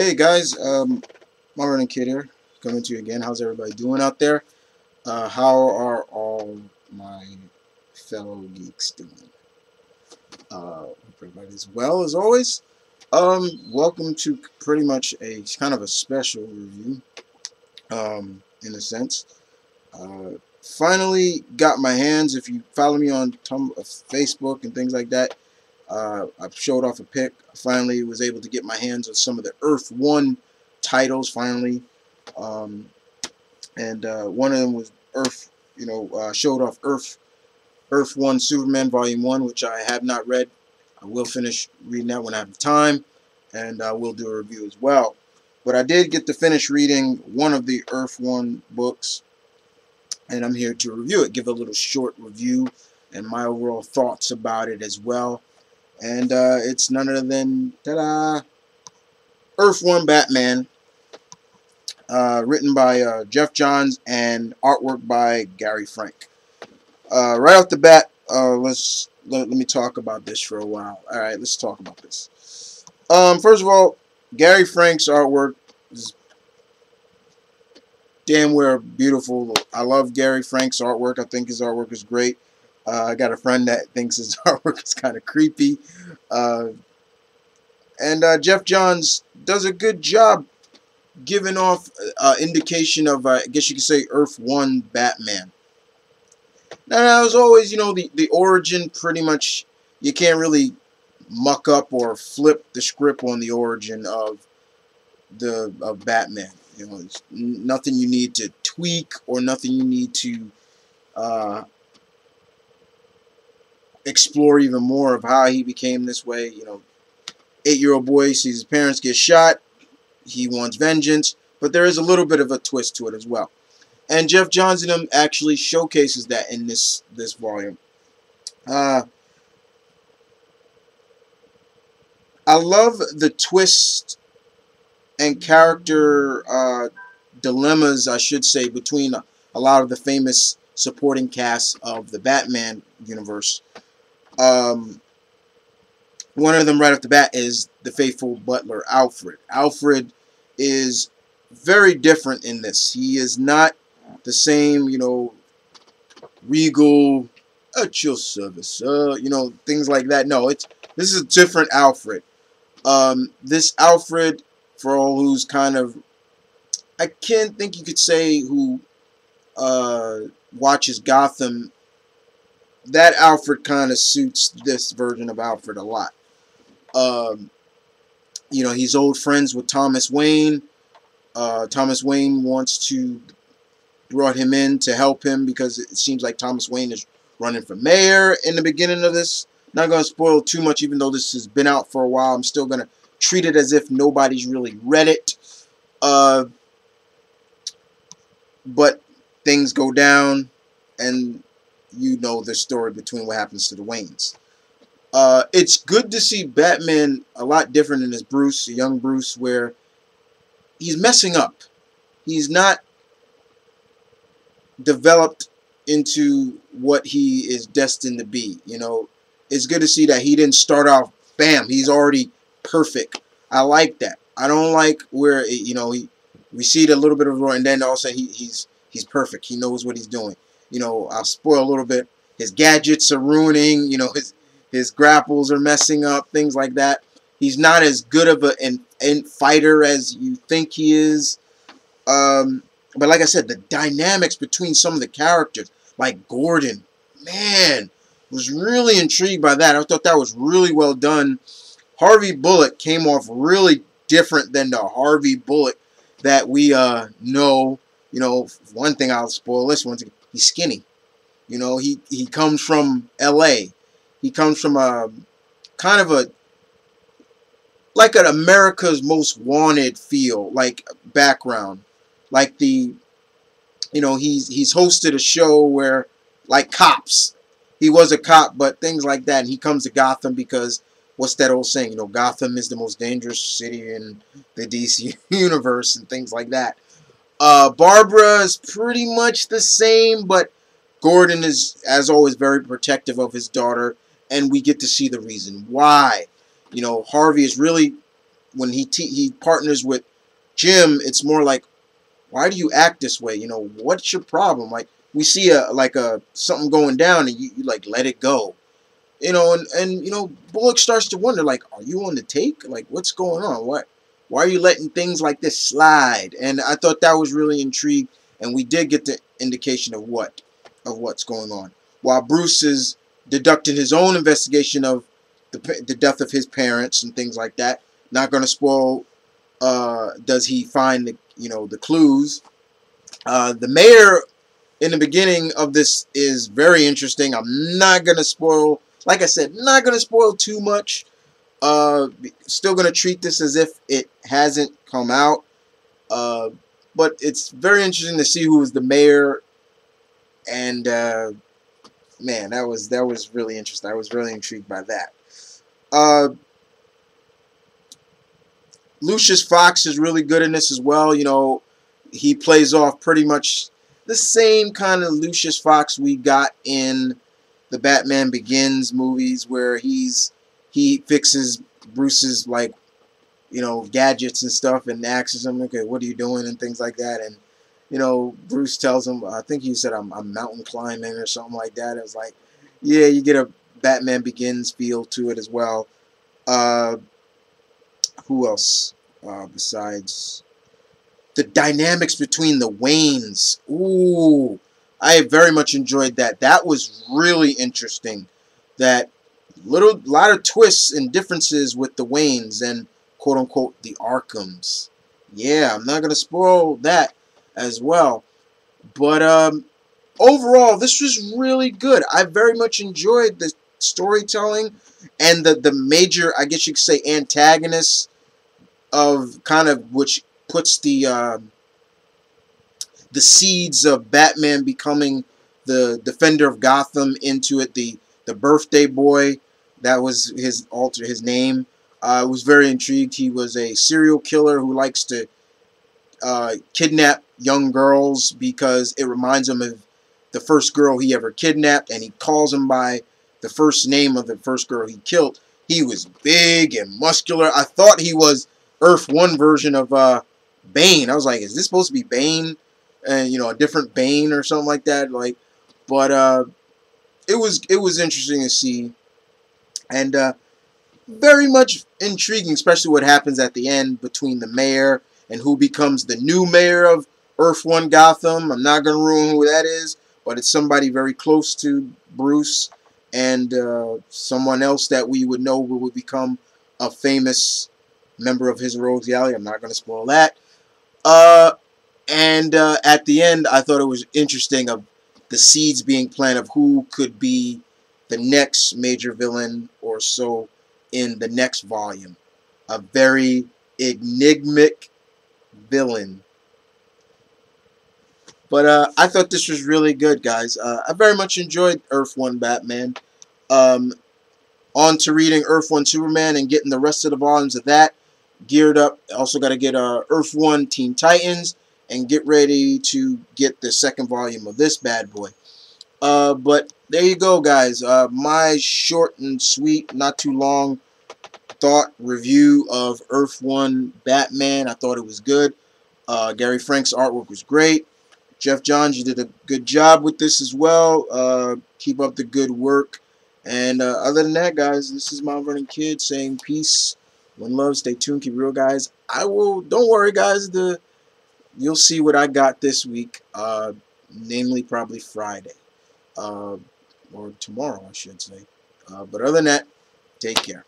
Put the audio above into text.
Hey guys, my running kid here, coming to you again. How's everybody doing out there? How are all my fellow geeks doing? Hope everybody's well as always. Welcome to pretty much a kind of a special review, in a sense. Finally got my hands. If you follow me on Facebook and things like that, I showed off a pic. I finally was able to get my hands on some of the Earth-1 titles finally, and one of them was Earth. Showed off Earth-1 Superman Vol.1, which I have not read. I will finish reading that when I have the time, and I will do a review as well. But I did get to finish reading one of the Earth-1 books, and I'm here to review it, give a little short review and my overall thoughts about it as well. And it's none other than, ta-da, Earth-1 Batman, written by Geoff Johns and artwork by Gary Frank. Right off the bat, let me talk about this for a while. All right, let's talk about this. First of all, Gary Frank's artwork is damn well beautiful. I love Gary Frank's artwork. I think his artwork is great. I got a friend that thinks his artwork is kind of creepy. And Geoff Johns does a good job giving off indication of, I guess you could say, Earth-1 Batman. Now, as always, the origin pretty much, you can't really muck up or flip the script on the origin of Batman. It's nothing you need to tweak or nothing you need to explore even more of how he became this way. 8-year-old boy sees his parents get shot. He wants vengeance, but there is a little bit of a twist to it as well. And Geoff Johns in him actually showcases that in this volume. I love the twist and character dilemmas, I should say, between a lot of the famous supporting cast of the Batman universe. One of them right off the bat is the faithful butler, Alfred. Alfred is very different in this. He is not the same, regal, at your service, things like that. No, this is a different Alfred. This Alfred, for all who's kind of, I can't think you could say who watches Gotham, that Alfred kind of suits this version of Alfred a lot. He's old friends with Thomas Wayne. Thomas Wayne brought him in to help him because it seems like Thomas Wayne is running for mayor in the beginning of this. Not going to spoil too much, even though this has been out for a while. I'm still going to treat it as if nobody's really read it. But things go down, and you know the story between what happens to the Waynes. It's good to see Batman a lot different in his Bruce, a young Bruce, where he's messing up. He's not developed into what he is destined to be. It's good to see that he didn't start off, bam, he's already perfect. I like that. I don't like where, we see the little bit of Roy, and then all of a sudden he's perfect. He knows what he's doing. I'll spoil a little bit. His gadgets are ruining, his grapples are messing up, things like that. He's not as good of a fighter as you think he is. But like I said, the dynamics between some of the characters, like Gordon, man, was really intrigued by that. I thought that was really well done. Harvey Bullock came off really different than the Harvey Bullock that we know. One thing I'll spoil this one, he's skinny. He comes from L.A. He comes from a kind of like an America's Most Wanted feel, like background. Like he's hosted a show where, like Cops. He was a cop, but things like that. And he comes to Gotham because, what's that old saying? Gotham is the most dangerous city in the DC universe and things like that. Barbara is pretty much the same, but Gordon is, as always, very protective of his daughter, and we get to see the reason why. Harvey is really when he partners with Jim, it's more like, why do you act this way? You know, what's your problem? Like, we see a something going down, and you like let it go. You know, and you know, Bullock starts to wonder, like, are you on the take? Like, what's going on? Why are you letting things like this slide? And I thought that was really intrigued, and we did get the indication of what's going on, while Bruce is deducting his own investigation of the death of his parents and things like that. Not going to spoil. Does he find the clues? The mayor in the beginning of this is very interesting. I'm not going to spoil. Like I said, not going to spoil too much. Still going to treat this as if it hasn't come out. But it's very interesting to see who was the mayor. And man, that was really interesting. I was really intrigued by that. Lucius Fox is really good in this as well. You know, he plays off pretty much the same kind of Lucius Fox we got in the Batman Begins movies, where he fixes Bruce's, like, you know, gadgets and stuff, and asks him, okay, what are you doing, and things like that. And you know, Bruce tells him, I think he said, I'm mountain climbing or something like that. It was like, yeah, you get a Batman Begins feel to it as well. Who else besides the dynamics between the Waynes? Ooh, I very much enjoyed that. That was really interesting. That lot of twists and differences with the Waynes and quote unquote the Arkhams. Yeah, I'm not gonna spoil that as well. But overall, this was really good. I very much enjoyed the storytelling and the major, I guess you could say, antagonists of kind of which puts the seeds of Batman becoming the defender of Gotham into it. The birthday boy, that was his name. I was very intrigued. He was a serial killer who likes to kidnap young girls because it reminds him of the first girl he ever kidnapped, and he calls him by the first name of the first girl he killed. He was big and muscular. I thought he was Earth-1 version of Bane. I was like, is this supposed to be Bane? And you know, a different Bane or something like that. Like, but it was interesting to see, and very much intriguing, especially what happens at the end between the mayor and who becomes the new mayor of Earth-1 Gotham. I'm not going to ruin who that is, but it's somebody very close to Bruce, and someone else that we would know will become a famous member of his rogues gallery. I'm not going to spoil that. And at the end, I thought it was interesting of the seeds being planted of who could be the next major villain or so in the next volume. A very enigmatic villain. But I thought this was really good, guys. I very much enjoyed Earth-1 Batman. On to reading Earth-1 Superman and getting the rest of the volumes of that geared up. Also got to get Earth-1 Teen Titans and get ready to get the second volume of this bad boy. But there you go, guys. My short and sweet, not too long thought review of Earth-1 Batman. I thought it was good. Gary Frank's artwork was great. Geoff Johns, you did a good job with this as well. Keep up the good work. And other than that, guys, this is Mount Vernon Kid saying peace, one love, stay tuned, keep it real, guys. Don't worry, guys, you'll see what I got this week, namely probably Friday, or tomorrow, I should say. But other than that, take care.